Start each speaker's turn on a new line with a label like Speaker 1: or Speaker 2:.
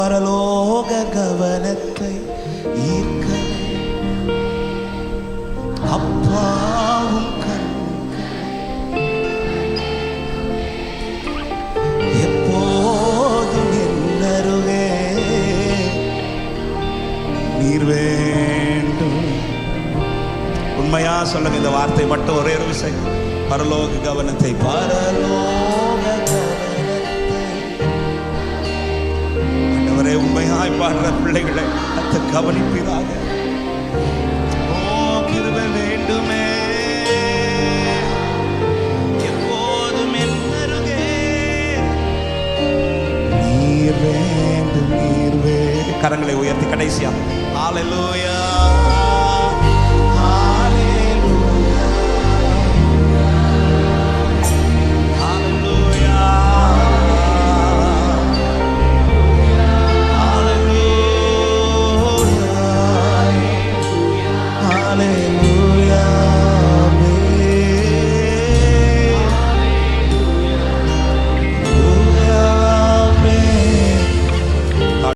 Speaker 1: பரலோக கவனத்தை ஈர்க்க அப்பாவும் எப்போதும் என்னருகே நீர் வேண்டும். உண்மையா சொல்லுங்க இந்த வார்த்தை மட்டும் ஒரே ஒரு விஷயம். பரலோக கவனத்தை உண்மையாய் பாடுற பிள்ளைகளை அத்தை கவனிப்பீராக. ஓ கிருபை வேண்டுமே எப்போதும் என்னருகே நீர் வேண்டும் நீர் வேண்டும். கரங்களை உயர்த்தி கடைசியா ஹல்லேலூயா.